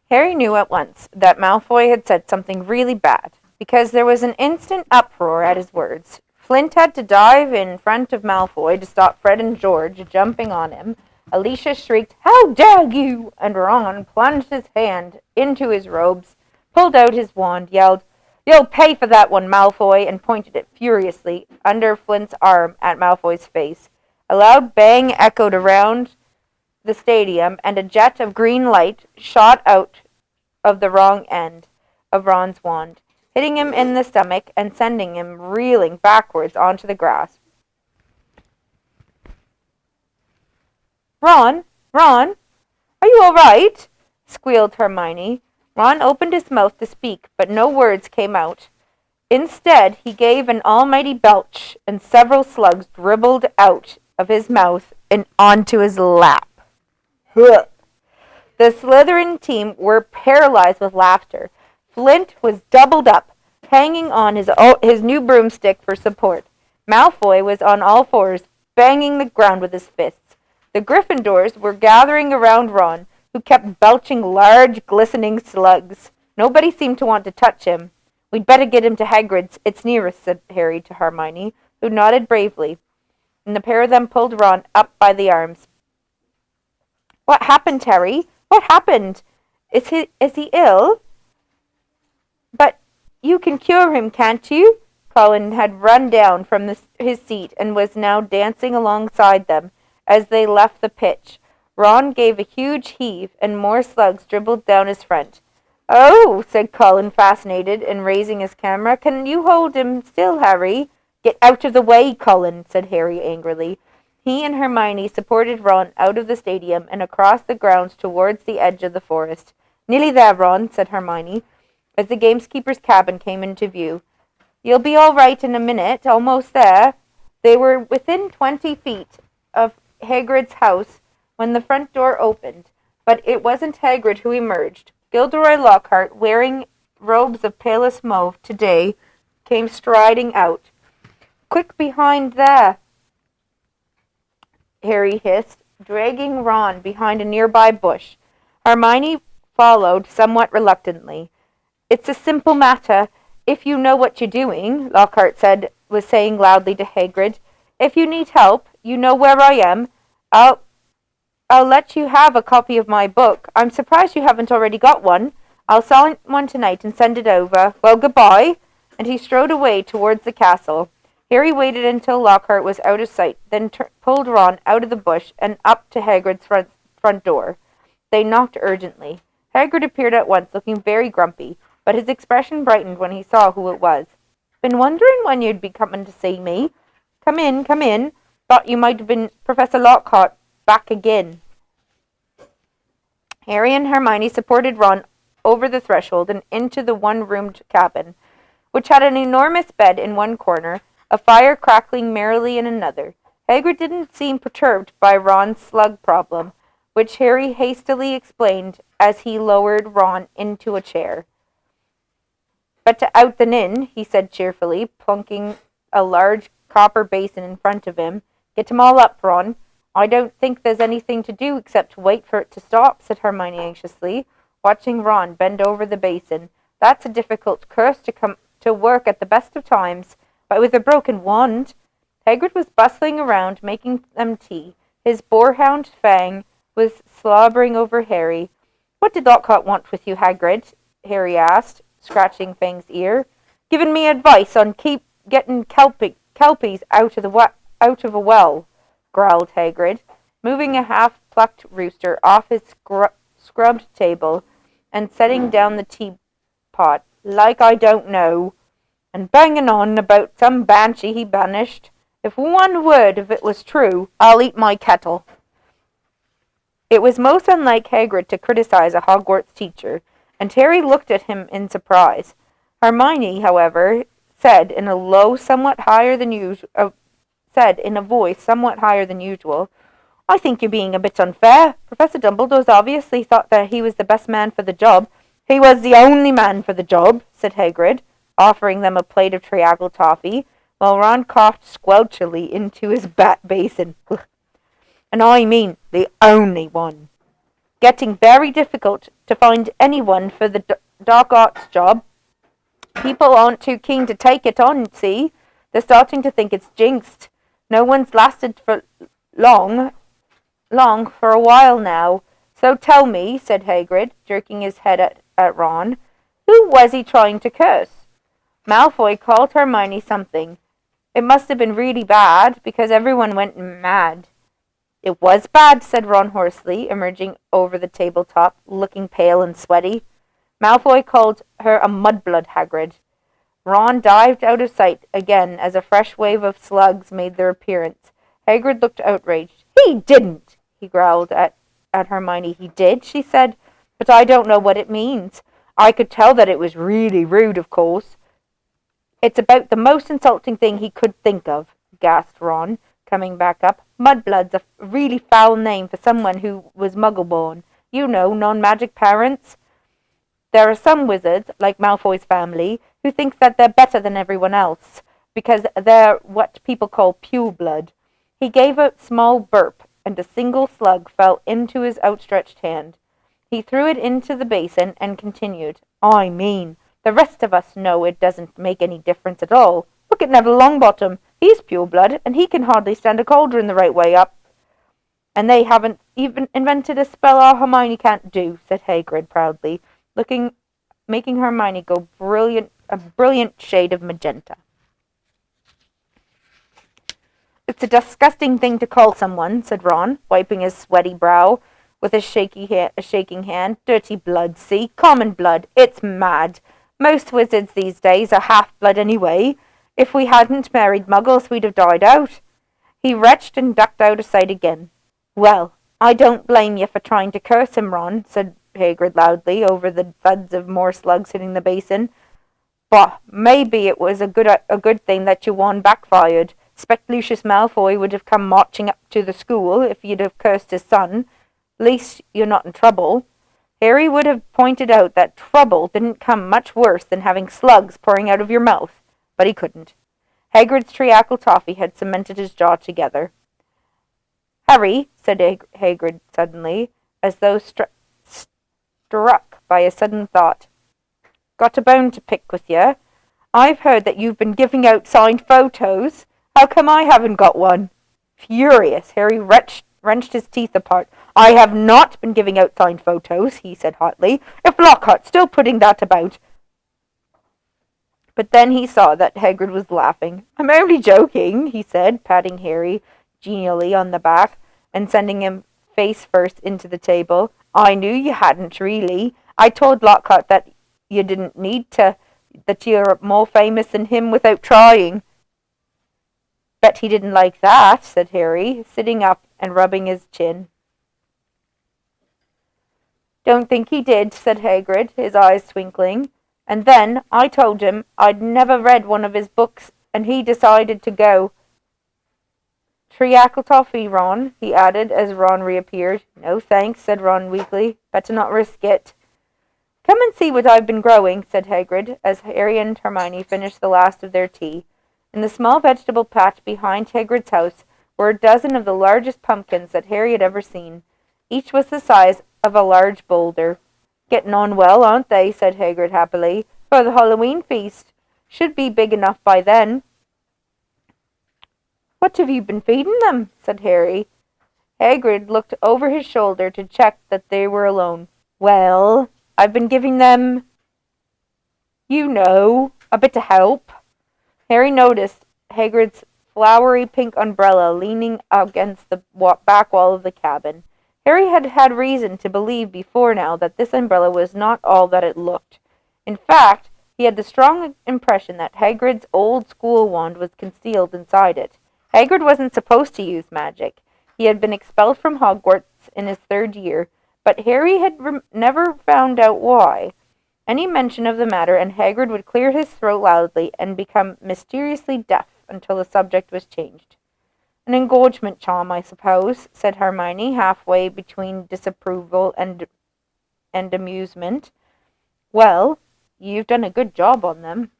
Harry knew at once that Malfoy had said something really bad, because there was an instant uproar at his words. Flint had to dive in front of Malfoy to stop Fred and George jumping on him. Alicia shrieked, "How dare you!" and Ron plunged his hand into his robes, pulled out his wand, yelled, "You'll pay for that one, Malfoy," and pointed it furiously under Flint's arm at Malfoy's face. A loud bang echoed around the stadium, and a jet of green light shot out of the wrong end of Ron's wand, hitting him in the stomach and sending him reeling backwards onto the grass. Ron, are you all right?" squealed Hermione. Ron opened his mouth to speak, but no words came out. Instead, he gave an almighty belch, and several slugs dribbled out of his mouth and onto his lap. The Slytherin team were paralyzed with laughter. Flint was doubled up, hanging on his new broomstick for support. Malfoy was on all fours, banging the ground with his fists. The Gryffindors were gathering around Ron, who kept belching large, glistening slugs. Nobody seemed to want to touch him. "We'd better get him to Hagrid's. It's nearest," said Harry to Hermione, who nodded bravely, and the pair of them pulled Ron up by the arms. "What happened, Harry? What happened? Is he ill?" "But you can cure him, can't you?" Colin had run down from his seat and was now dancing alongside them as they left the pitch. Ron gave a huge heave, and more slugs dribbled down his front. "Oh," said Colin, fascinated, and raising his camera. "Can you hold him still, Harry?" "Get out of the way, Colin," said Harry angrily. He and Hermione supported Ron out of the stadium and across the grounds towards the edge of the forest. "Nearly there, Ron," said Hermione, as the gamekeeper's cabin came into view. "You'll be all right in a minute. Almost there." They were within 20 feet of Hagrid's house when the front door opened, but it wasn't Hagrid who emerged. Gilderoy Lockhart, wearing robes of palest mauve today, came striding out. "Quick behind there," Harry hissed, dragging Ron behind a nearby bush. Hermione followed somewhat reluctantly. "It's a simple matter, if you know what you're doing," Lockhart was saying loudly to Hagrid. "If you need help, you know where I am. I'll let you have a copy of my book. I'm surprised you haven't already got one. I'll sign one tonight and send it over. Well, goodbye." And he strode away towards the castle. Harry waited until Lockhart was out of sight, then pulled Ron out of the bush and up to Hagrid's front door. They knocked urgently. Hagrid appeared at once, looking very grumpy, but his expression brightened when he saw who it was. "Been wondering when you'd be coming to see me. Come in, come in. Thought you might have been Professor Lockhart back again." Harry and Hermione supported Ron over the threshold and into the one-roomed cabin, which had an enormous bed in one corner, a fire crackling merrily in another. Hagrid didn't seem perturbed by Ron's slug problem, which Harry hastily explained as he lowered Ron into a chair. "Better out than in," he said cheerfully, plunking a large copper basin in front of him. "Get 'em all up, Ron." "I don't think there's anything to do except wait for it to stop," said Hermione anxiously, watching Ron bend over the basin. "That's a difficult curse to come to work at the best of times, but with a broken wand." Hagrid was bustling around, making them tea. His boarhound Fang was slobbering over Harry. "What did Lockhart want with you, Hagrid?" Harry asked, scratching Fang's ear. "Giving me advice on getting kelpies out of a well," growled Hagrid, moving a half-plucked rooster off his scrubbed table and setting down the teapot. "Like I don't know. And banging on about some banshee he banished. If one word of it was true, I'll eat my kettle." It was most unlike Hagrid to criticize a Hogwarts teacher, and Harry looked at him in surprise. Hermione, however, said in a voice somewhat higher than usual, "I think you're being a bit unfair. Professor Dumbledore's obviously thought that he was the best man for the job." "He was the only man for the job," said Hagrid, offering them a plate of Triagle toffee, while Ron coughed squelchily into his basin. "And I mean the only one. Getting very difficult to find anyone for the dark arts job. People aren't too keen to take it on, see? They're starting to think it's jinxed. No one's lasted for long for a while now. So tell me, said Hagrid, jerking his head at Ron, who was he trying to curse? Malfoy called Hermione something. It must have been really bad, because everyone went mad. It was bad, said Ron hoarsely, emerging over the tabletop, looking pale and sweaty. Malfoy called her a mudblood, Hagrid. Ron dived out of sight again as a fresh wave of slugs made their appearance. Hagrid looked outraged. He didn't, he growled at Hermione. He did, she said, but I don't know what it means. I could tell that it was really rude, of course. It's about the most insulting thing he could think of, gasped Ron, coming back up. Mudblood's a really foul name for someone who was muggle-born. You know, non-magic parents. There are some wizards, like Malfoy's family, who think that they're better than everyone else, because they're what people call pure-blood. He gave a small burp, and a single slug fell into his outstretched hand. He threw it into the basin and continued, I mean, the rest of us know it doesn't make any difference at all. Look at Neville Longbottom. He's pure-blood, and he can hardly stand a cauldron the right way up. And they haven't even invented a spell our Hermione can't do, said Hagrid proudly, making Hermione go a brilliant shade of magenta. It's a disgusting thing to call someone, said Ron, wiping his sweaty brow with a shaking hand. Dirty blood, see? Common blood. It's mad. Most wizards these days are half-blood anyway. If we hadn't married muggles, we'd have died out. He retched and ducked out of sight again. Well, I don't blame you for trying to curse him, Ron, said Hagrid loudly, over the thuds of more slugs hitting the basin. But maybe it was a good thing that your wand backfired. Expect Lucius Malfoy would have come marching up to the school if you'd have cursed his son. At least you're not in trouble. Harry would have pointed out that trouble didn't come much worse than having slugs pouring out of your mouth, but he couldn't. Hagrid's treacle toffee had cemented his jaw together. Harry, said Hagrid suddenly, as though struck by a sudden thought. Got a bone to pick with you. I've heard that you've been giving out signed photos. How come I haven't got one? Furious, Harry wrenched his teeth apart. I have not been giving out signed photos, he said hotly. If Lockhart's still putting that about. But then he saw that Hagrid was laughing. I'm only joking, he said, patting Harry genially on the back and sending him face first into the table. I knew you hadn't, really. I told Lockhart that you didn't need to, that you're more famous than him without trying. Bet he didn't like that, said Harry, sitting up and rubbing his chin. Don't think he did, said Hagrid, his eyes twinkling. And then I told him I'd never read one of his books, and he decided to go. Treacle toffee, Ron, he added as Ron reappeared. No thanks, said Ron weakly. Better not risk it. Come and see what I've been growing, said Hagrid, as Harry and Hermione finished the last of their tea. In the small vegetable patch behind Hagrid's house were a dozen of the largest pumpkins that Harry had ever seen. Each was the size of a large boulder. Getting on well, aren't they? Said Hagrid happily. For the Halloween feast. Should be big enough by then. What have you been feeding them? Said Harry. Hagrid looked over his shoulder to check that they were alone. Well, I've been giving them, you know, a bit of help. Harry noticed Hagrid's flowery pink umbrella leaning against the back wall of the cabin. Harry had had reason to believe before now that this umbrella was not all that it looked. In fact, he had the strong impression that Hagrid's old school wand was concealed inside it. Hagrid wasn't supposed to use magic. He had been expelled from Hogwarts in his 3rd year, but Harry had never found out why. Any mention of the matter, and Hagrid would clear his throat loudly and become mysteriously deaf until the subject was changed. An engorgement charm, I suppose, said Hermione, halfway between disapproval and amusement. Well, you've done a good job on them.